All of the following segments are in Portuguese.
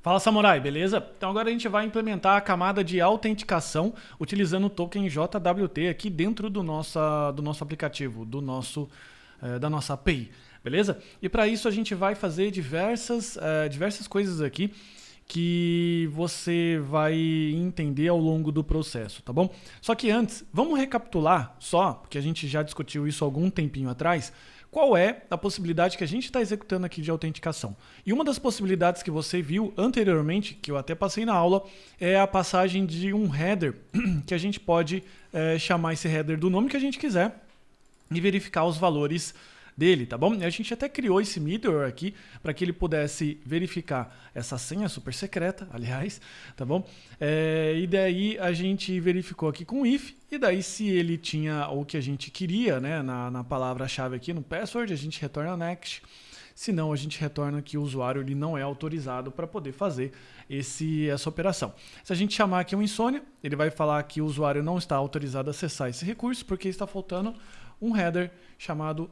Fala, Samurai, beleza? Então agora a gente vai implementar a camada de autenticação utilizando o token JWT aqui dentro do nosso aplicativo, da nossa API, beleza? E para isso a gente vai fazer diversas coisas aqui que você vai entender ao longo do processo, tá bom? Só que antes, vamos recapitular só, porque a gente já discutiu isso há algum tempinho atrás, qual é a possibilidade que a gente está executando aqui de autenticação. E uma das possibilidades que você viu anteriormente, que eu até passei na aula, é a passagem de um header, que a gente pode chamar esse header do nome que a gente quiser e verificar os valores dele, tá bom? A gente até criou esse middleware aqui para que ele pudesse verificar essa senha super secreta, aliás, tá bom? E daí a gente verificou aqui com if, e daí se ele tinha o que a gente queria, né, na palavra-chave aqui no password, a gente retorna next. Se não, a gente retorna que o usuário ele não é autorizado para poder fazer essa operação. Se a gente chamar aqui um insônia, ele vai falar que o usuário não está autorizado a acessar esse recurso porque está faltando um header chamado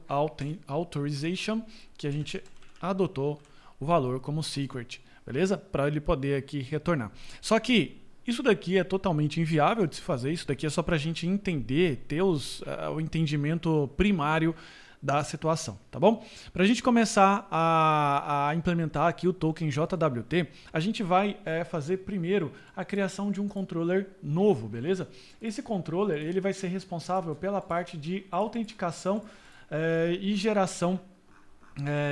authorization, que a gente adotou o valor como secret, beleza? Para ele poder aqui retornar. Só que isso daqui é totalmente inviável de se fazer, isso daqui é só para a gente entender, ter o entendimento primário da situação, tá bom? Para a gente começar a implementar aqui o token JWT, a gente vai fazer primeiro a criação de um controller novo, beleza? Esse controller ele vai ser responsável pela parte de autenticação e geração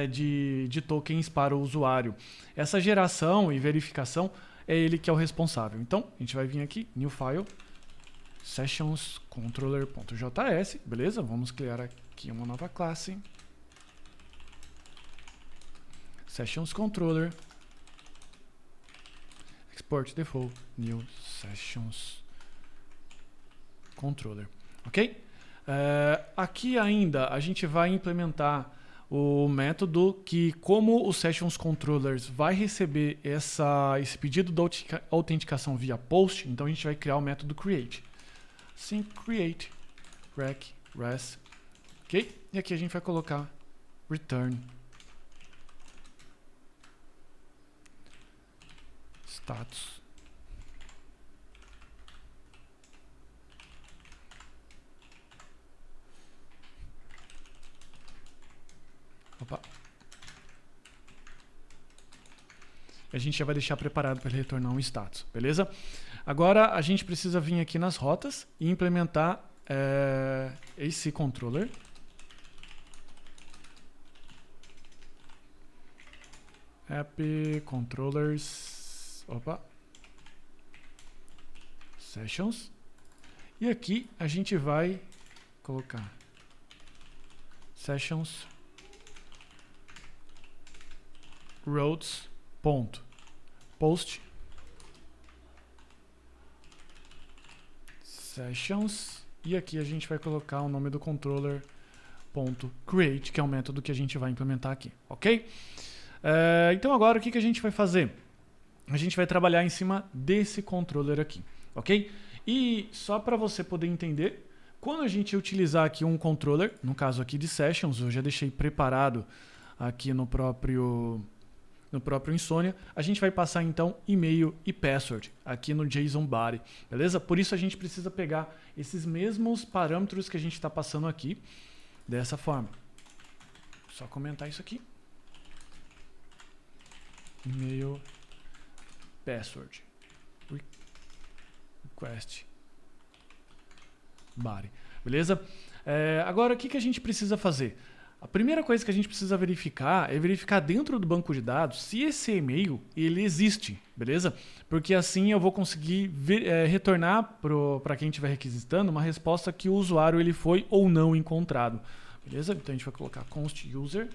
de tokens para o usuário. Essa geração e verificação é ele que é o responsável. Então, a gente vai vir aqui, new file, sessions controller.js, beleza? Vamos criar aqui uma nova classe, sessions controller, export default new sessions controller, ok? Aqui ainda a gente vai implementar o método que, como o sessions controllers vai receber esse pedido de autenticação via post, então a gente vai criar o método create. Sim, create rec res, ok? E aqui a gente vai colocar return status. Opa. A gente já vai deixar preparado para ele retornar um status, beleza? Agora a gente precisa vir aqui nas rotas e implementar esse controller. App controllers, opa, sessions. E aqui a gente vai colocar sessions routes ponto post sessions, e aqui a gente vai colocar o nome do controller ponto create, que é o método que a gente vai implementar aqui, ok? Então agora o que a gente vai fazer? A gente vai trabalhar em cima desse controller aqui, ok? E só para você poder entender, quando a gente utilizar aqui um controller, no caso aqui de sessions, eu já deixei preparado aqui no próprio Insônia, a gente vai passar então e-mail e password aqui no JSON body, beleza? Por isso a gente precisa pegar esses mesmos parâmetros que a gente está passando aqui, dessa forma. Só comentar isso aqui. E-mail, password, request body, beleza? Agora o que a gente precisa fazer? A primeira coisa que a gente precisa verificar é verificar dentro do banco de dados se esse e-mail ele existe, beleza? Porque assim eu vou conseguir retornar para quem estiver requisitando uma resposta que o usuário ele foi ou não encontrado, beleza? Então a gente vai colocar const user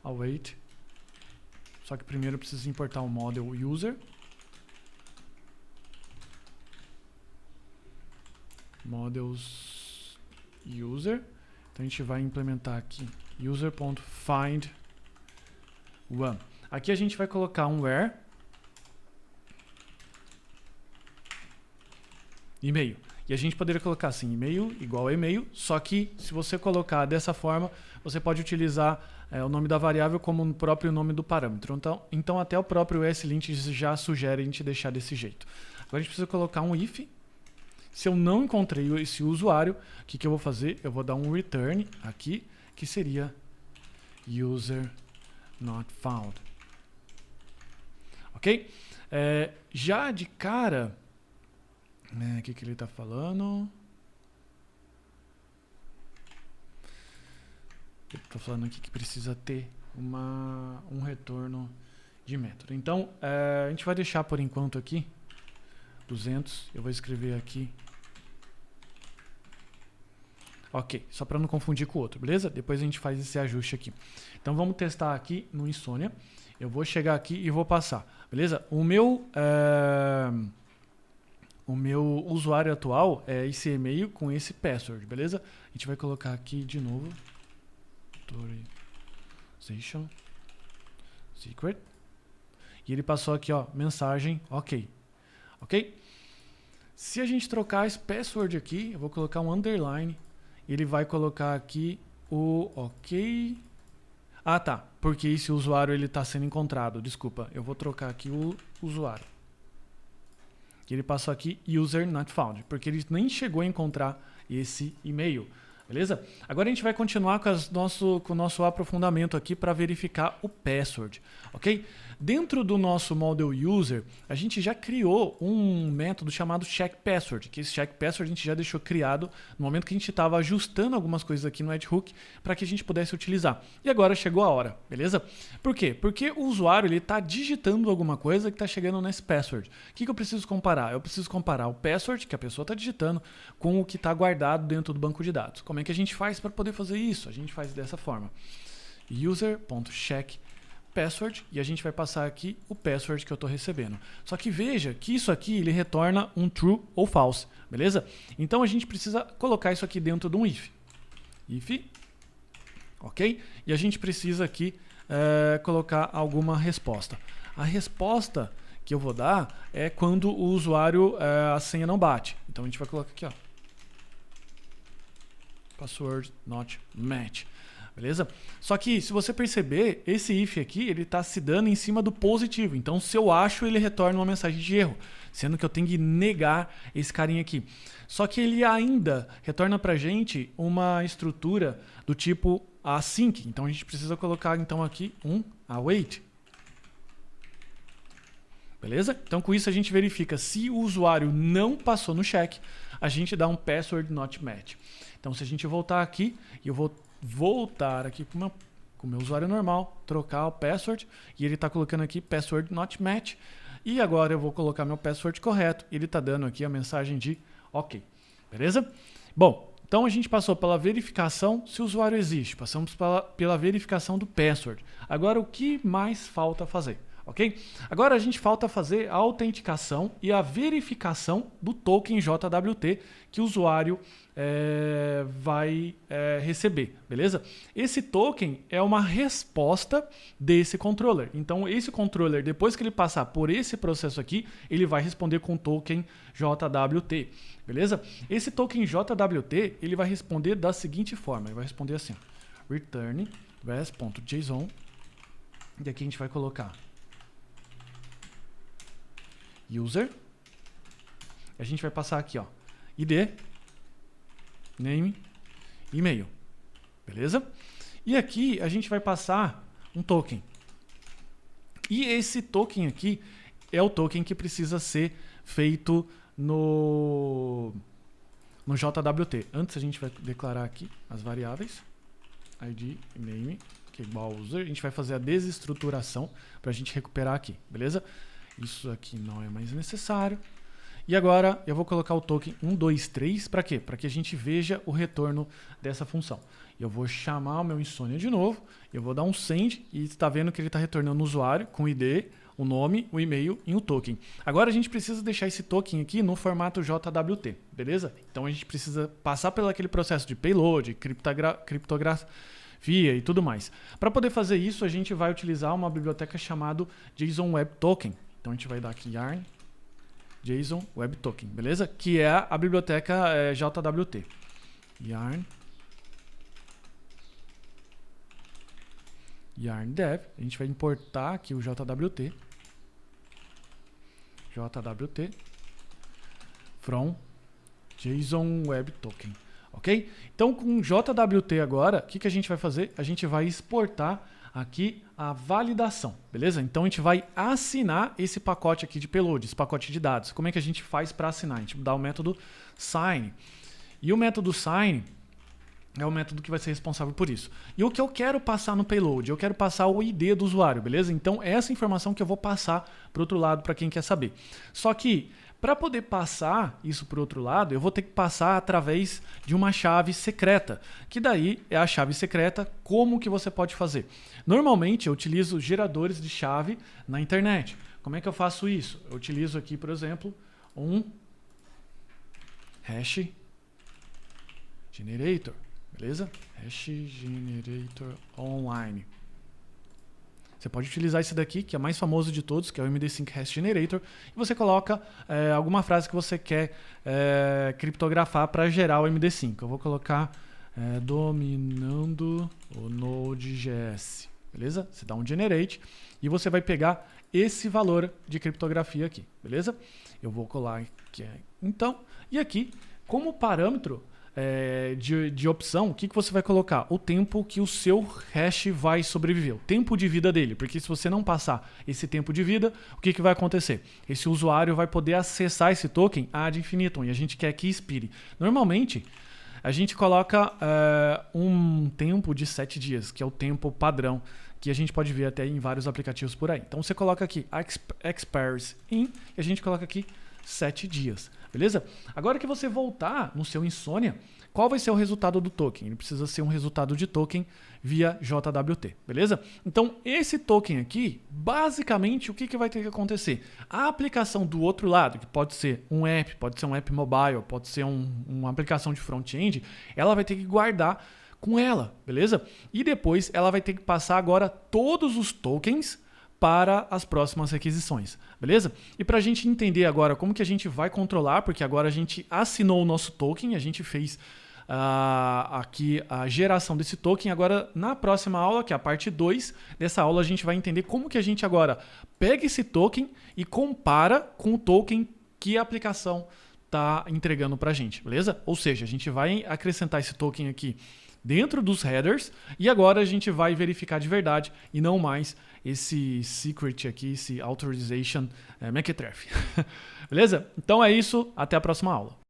await, só que primeiro eu preciso importar o model user, models user. Então a gente vai implementar aqui user.find one. Aqui a gente vai colocar um where e-mail. E a gente poderia colocar assim, e-mail igual a e-mail, só que se você colocar dessa forma, você pode utilizar o nome da variável como o próprio nome do parâmetro. Então até o próprio ESLint já sugere a gente deixar desse jeito. Agora a gente precisa colocar um if. Se eu não encontrei esse usuário, o que eu vou fazer? Eu vou dar um return aqui, que seria user not found. Ok? Já de cara, o que ele está falando? Ele está falando aqui que precisa ter um retorno de método. Então, a gente vai deixar por enquanto aqui 200. Eu vou escrever aqui. Ok, só para não confundir com o outro, beleza? Depois a gente faz esse ajuste aqui. Então vamos testar aqui no Insônia. Eu vou chegar aqui e vou passar, beleza? O meu usuário atual é esse e-mail com esse password, beleza? A gente vai colocar aqui de novo. Authorization secret. E ele passou aqui, ó, mensagem, ok. Ok? Se a gente trocar esse password aqui, eu vou colocar um underline. Ele vai colocar aqui o ok. Ah, tá. Porque esse usuário ele está sendo encontrado. Desculpa. Eu vou trocar aqui o usuário. Ele passou aqui user not found. Porque ele nem chegou a encontrar esse e-mail. Beleza? Agora a gente vai continuar com o nosso aprofundamento aqui para verificar o password. Ok? Dentro do nosso model user, a gente já criou um método chamado checkPassword, que esse checkPassword a gente já deixou criado no momento que a gente estava ajustando algumas coisas aqui no Webhook para que a gente pudesse utilizar. E agora chegou a hora, beleza? Por quê? Porque o usuário está digitando alguma coisa que está chegando nesse password. O que eu preciso comparar? Eu preciso comparar o password que a pessoa está digitando com o que está guardado dentro do banco de dados. Como é que a gente faz para poder fazer isso? A gente faz dessa forma. User.checkPassword e a gente vai passar aqui o password que eu estou recebendo. Só que veja que isso aqui ele retorna um true ou false, beleza? Então a gente precisa colocar isso aqui dentro de um if. If, ok? E a gente precisa aqui colocar alguma resposta. A resposta que eu vou dar é quando o usuário, a senha não bate. Então a gente vai colocar aqui, ó. Password not match. Beleza? Só que se você perceber, esse if aqui, ele está se dando em cima do positivo. Então, se eu acho, ele retorna uma mensagem de erro. Sendo que eu tenho que negar esse carinha aqui. Só que ele ainda retorna para a gente uma estrutura do tipo async. Então, a gente precisa colocar então aqui um await. Beleza? Então, com isso, a gente verifica se o usuário não passou no check, a gente dá um password not match. Então, se a gente voltar aqui, eu vou voltar aqui com o meu usuário normal, trocar o password, e ele está colocando aqui password not match, e agora eu vou colocar meu password correto, e ele está dando aqui a mensagem de ok, beleza? Bom, então a gente passou pela verificação se o usuário existe, passamos pela verificação do password. Agora o que mais falta fazer? Ok? Agora a gente falta fazer a autenticação e a verificação do token JWT que o usuário vai receber, beleza? Esse token é uma resposta desse controller. Então esse controller, depois que ele passar por esse processo aqui, ele vai responder com o token JWT, beleza? Esse token JWT, ele vai responder da seguinte forma, ele vai responder assim, return res.json, e aqui a gente vai colocar user, a gente vai passar aqui, ó, ID, name, e-mail, beleza? E aqui a gente vai passar um token. E esse token aqui é o token que precisa ser feito no JWT. Antes a gente vai declarar aqui as variáveis, ID, name, que é igual ao user. A gente vai fazer a desestruturação para a gente recuperar aqui, beleza? Isso aqui não é mais necessário. E agora eu vou colocar o token 123 para quê? Para que a gente veja o retorno dessa função. Eu vou chamar o meu Insônia de novo, eu vou dar um send e está vendo que ele está retornando o usuário com o ID, o nome, o e-mail e o token. Agora a gente precisa deixar esse token aqui no formato JWT, beleza? Então a gente precisa passar pelo aquele processo de payload, criptografia e tudo mais. Para poder fazer isso, a gente vai utilizar uma biblioteca chamada JSON Web Token. Então a gente vai dar aqui yarn JSON Web Token, beleza? Que é a biblioteca JWT. Yarn dev, a gente vai importar aqui o JWT from JSON Web Token, ok? Então com JWT agora, o que a gente vai fazer? A gente vai exportar aqui a validação, beleza? Então a gente vai assinar esse pacote aqui de payload, esse pacote de dados. Como é que a gente faz para assinar? A gente dá o método sign. E o método sign é o método que vai ser responsável por isso. E o que eu quero passar no payload? Eu quero passar o ID do usuário, beleza? Então essa informação que eu vou passar para o outro lado para quem quer saber. Só que para poder passar isso para o outro lado, eu vou ter que passar através de uma chave secreta, que daí é a chave secreta. Como que você pode fazer? Normalmente eu utilizo geradores de chave na internet. Como é que eu faço isso? Eu utilizo aqui, por exemplo, um hash generator. Beleza? Hash Generator Online. Você pode utilizar esse daqui, que é o mais famoso de todos, que é o MD5 Hash Generator, e você coloca alguma frase que você quer criptografar para gerar o MD5. Eu vou colocar dominando o Node.js. Beleza? Você dá um generate e você vai pegar esse valor de criptografia aqui. Beleza? Eu vou colar aqui. Então, e aqui, como parâmetro de opção, o que você vai colocar? O tempo que o seu hash vai sobreviver, o tempo de vida dele, porque se você não passar esse tempo de vida, o que vai acontecer? Esse usuário vai poder acessar esse token ad infinitum e a gente quer que expire. Normalmente, a gente coloca um tempo de 7 dias, que é o tempo padrão, que a gente pode ver até em vários aplicativos por aí. Então você coloca aqui expires in e a gente coloca aqui 7 dias. Beleza? Agora que você voltar no seu Insomnia, qual vai ser o resultado do token? Ele precisa ser um resultado de token via JWT, beleza? Então, esse token aqui, basicamente, o que vai ter que acontecer? A aplicação do outro lado, que pode ser um app, pode ser um app mobile, pode ser uma aplicação de front-end, ela vai ter que guardar com ela, beleza? E depois ela vai ter que passar agora todos os tokens para as próximas requisições, beleza? E para a gente entender agora como que a gente vai controlar, porque agora a gente assinou o nosso token, a gente fez aqui a geração desse token. Agora na próxima aula, que é a parte 2 dessa aula, a gente vai entender como que a gente agora pega esse token e compara com o token que a aplicação está entregando para a gente, beleza? Ou seja, a gente vai acrescentar esse token aqui dentro dos headers e agora a gente vai verificar de verdade e não mais esse secret aqui, esse authorization mequetrefe. Beleza? Então é isso, até a próxima aula.